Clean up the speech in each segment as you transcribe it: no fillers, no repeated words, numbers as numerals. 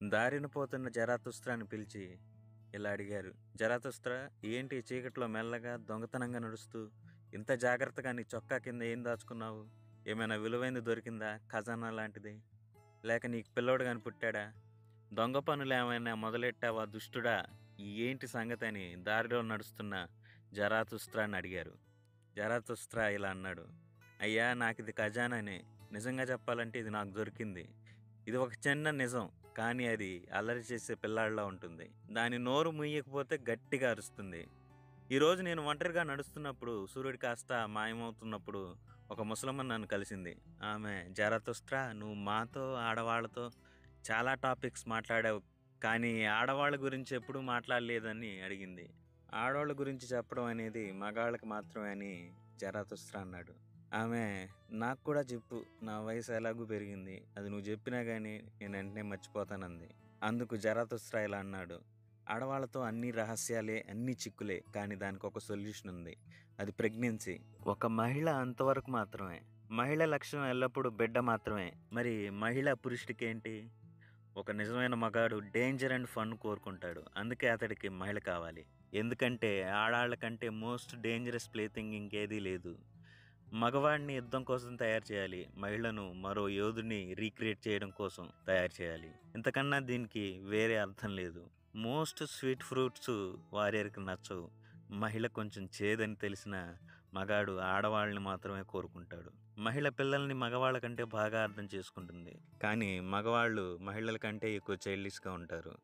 దారిన పోతున్న జరాతుస్త్రాని పిలిచి ఇలా అడిగారు. జరాతుస్త్రా, ఏంటి ఈ చీకట్లో మెల్లగా దొంగతనంగా నడుస్తూ ఇంత జాగ్రత్తగా నీ చొక్కా కింద ఏం దాచుకున్నావు? ఏమైనా విలువైంది దొరికిందా? ఖజానా లాంటిది? లేక నీకు పిల్లోడు పుట్టాడా? దొంగ పనులేమైనా మొదలెట్టావా దుష్టుడా? ఏంటి సంగతని దారిలో నడుస్తున్న జరాతుస్త్రాని అడిగారు. జరాతుస్త్రా ఇలా అన్నాడు. అయ్యా, నాకిది ఖజానానే. నిజంగా చెప్పాలంటే ఇది నాకు దొరికింది. ఇది ఒక చిన్న నిజం. కానీ అది అల్లరి చేసే పిల్లాడిలా ఉంటుంది. దాని నోరు ముయ్యకపోతే గట్టిగా అరుస్తుంది. ఈరోజు నేను ఒంటరిగా నడుస్తున్నప్పుడు సూర్యుడు కాస్త మాయమవుతున్నప్పుడు ఒక ముసలమ్మ నన్ను కలిసింది. ఆమె, జరతుస్ట్రా, నువ్వు మాతో ఆడవాళ్ళతో చాలా టాపిక్స్ మాట్లాడావు, కానీ ఆడవాళ్ళ గురించి ఎప్పుడూ మాట్లాడలేదని అడిగింది. ఆడవాళ్ళ గురించి చెప్పడం అనేది మగాళ్ళకి మాత్రమే అని జరాతుస్త్రా అన్నాడు. ఆమె, నాకు కూడా చెప్పు, నా వయసు ఎలాగూ పెరిగింది, అది నువ్వు చెప్పినా కానీ నేను వెంటనే మర్చిపోతానంది. అందుకు జరాతుస్త్రా ఇలా అన్నాడు. ఆడవాళ్ళతో అన్ని రహస్యాలే, అన్ని చిక్కులే, కానీ దానికి ఒక సొల్యూషన్ ఉంది. అది ప్రెగ్నెన్సీ. ఒక మహిళ అంతవరకు మాత్రమే. మహిళ లక్ష్యం ఎల్లప్పుడూ బిడ్డ మాత్రమే. మరి మహిళ పురుషుడికి ఏంటి? ఒక నిజమైన మగాడు డేంజర్ అండ్ ఫన్ కోరుకుంటాడు. అందుకే అతడికి మహిళ కావాలి. ఎందుకంటే ఆడాళ్ళ కంటే మోస్ట్ డేంజరస్ ప్లేథింగ్ ఇంకేదీ లేదు. మగవాడిని యుద్ధం కోసం తయారు చేయాలి, మహిళను మరో యోధుడిని రీక్రియేట్ చేయడం కోసం తయారు చేయాలి. ఇంతకన్నా దీనికి వేరే అర్థం లేదు. మోస్ట్ స్వీట్ ఫ్రూట్స్ వారియర్కి నచ్చవు. మహిళ కొంచెం చేదని తెలిసిన మగాడు ఆడవాళ్ళని మాత్రమే కోరుకుంటాడు. మహిళ పిల్లల్ని మగవాళ్ళ కంటే బాగా అర్థం చేసుకుంటుంది. కానీ మగవాళ్ళు మహిళల కంటే ఎక్కువ చైల్డిష్గా ఉంటారు.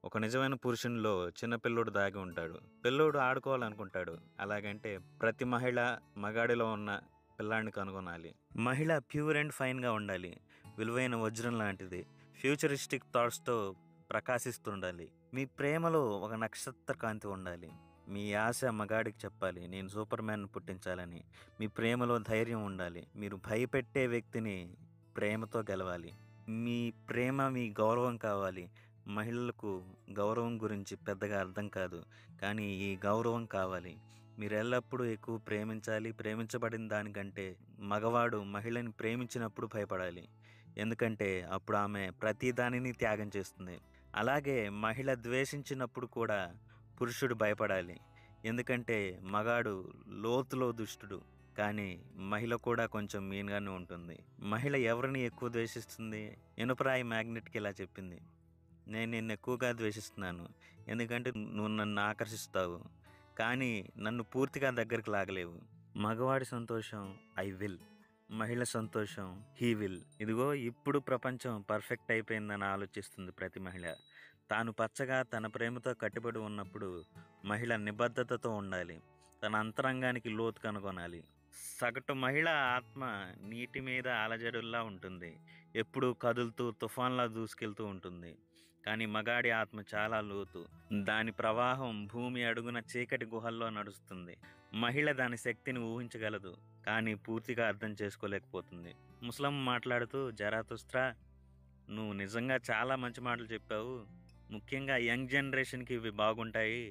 ఒక నిజమైన పురుషునిలో చిన్న పిల్లోడు దాగి ఉంటాడు. పిల్లోడు ఆడుకోవాలనుకుంటాడు. అలాగంటే ప్రతి మహిళ మగాడిలో ఉన్న పిల్లాడిని కనుగొనాలి. మహిళ ప్యూర్ అండ్ ఫైన్గా ఉండాలి. విలువైన వజ్రం లాంటిది. ఫ్యూచరిస్టిక్ థాట్స్తో ప్రకాశిస్తుండాలి. మీ ప్రేమలో ఒక నక్షత్ర కాంతి ఉండాలి. మీ ఆశ మగాడికి చెప్పాలి, నేను సూపర్ మ్యాన్ పుట్టించాలని. మీ ప్రేమలో ధైర్యం ఉండాలి. మీరు భయపెట్టే వ్యక్తిని ప్రేమతో గెలవాలి. మీ ప్రేమ మీ గౌరవం కావాలి. మహిళలకు గౌరవం గురించి పెద్దగా అర్థం కాదు, కానీ ఈ గౌరవం కావాలి. మీరు ఎల్లప్పుడూ ఎక్కువ ప్రేమించాలి. ప్రేమించబడిన దానికంటే మగవాడు మహిళని ప్రేమించినప్పుడు భయపడాలి. ఎందుకంటే అప్పుడు ఆమె ప్రతి దానిని త్యాగం చేస్తుంది. అలాగే మహిళ ద్వేషించినప్పుడు కూడా పురుషుడు భయపడాలి. ఎందుకంటే మగాడు లోతులో దుష్టుడు, కానీ మహిళ కూడా కొంచెం మీన్గానే ఉంటుంది. మహిళ ఎవరిని ఎక్కువ ద్వేషిస్తుంది? ఇనుపరాయి మ్యాగ్నెట్కి ఇలా చెప్పింది, నేను నిన్ను ఎక్కువగా ద్వేషిస్తున్నాను, ఎందుకంటే నువ్వు నన్ను ఆకర్షిస్తావు, కానీ నన్ను పూర్తిగా దగ్గరికి లాగలేవు. మగవాడి సంతోషం ఐ విల్, మహిళ సంతోషం హీ విల్. ఇదిగో ఇప్పుడు ప్రపంచం పర్ఫెక్ట్ అయిపోయిందని ఆలోచిస్తుంది ప్రతి మహిళ. తాను పచ్చగా తన ప్రేమతో కట్టుబడి ఉన్నప్పుడు మహిళ నిబద్ధతతో ఉండాలి. తన అంతరంగానికి లోతు కనుగొనాలి. సగటు మహిళ ఆత్మ నీటి మీద అలజడుల్లా ఉంటుంది. ఎప్పుడూ కదులుతూ తుఫాన్లా దూసుకెళ్తూ ఉంటుంది. కానీ మగాడి ఆత్మ చాలా లోతు. దాని ప్రవాహం భూమి అడుగున చీకటి గుహల్లో నడుస్తుంది. మహిళ దాని శక్తిని ఊహించగలదు, కానీ పూర్తిగా అర్థం చేసుకోలేకపోతుంది. ముస్లిం మాట్లాడుతూ, జరాతుస్త్రా, నువ్వు నిజంగా చాలా మంచి మాటలు చెప్పావు. ముఖ్యంగా యంగ్ జనరేషన్కి ఇవి బాగుంటాయి.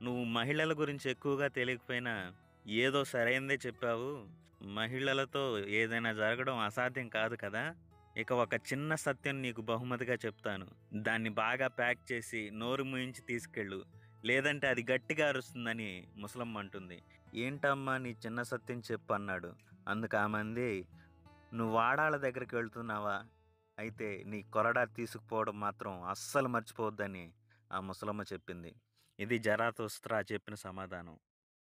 నువ్వు మహిళల గురించి ఎక్కువగా తెలియకపోయినా ఏదో సరైనదే చెప్పావు. మహిళలతో ఏదైనా జరగడం అసాధ్యం కాదు కదా. ఇక ఒక చిన్న సత్యం నీకు బహుమతిగా చెప్తాను. దాన్ని బాగా ప్యాక్ చేసి నోరు మూయించి తీసుకెళ్ళు, లేదంటే అది గట్టిగా అరుస్తుందని ముసలమ్మ అంటుంది. ఏంటమ్మా నీ చిన్న సత్యం చెప్పు అన్నాడు. అందుకు ఆమె అంది, నువ్వు ఆడాళ్ళ దగ్గరికి వెళ్తున్నావా? అయితే నీ కొరడా తీసుకుపోవడం మాత్రం అస్సలు మర్చిపోవద్దని ఆ ముసలమ్మ చెప్పింది. ఇది జరాతుస్త్రా చెప్పిన సమాధానం.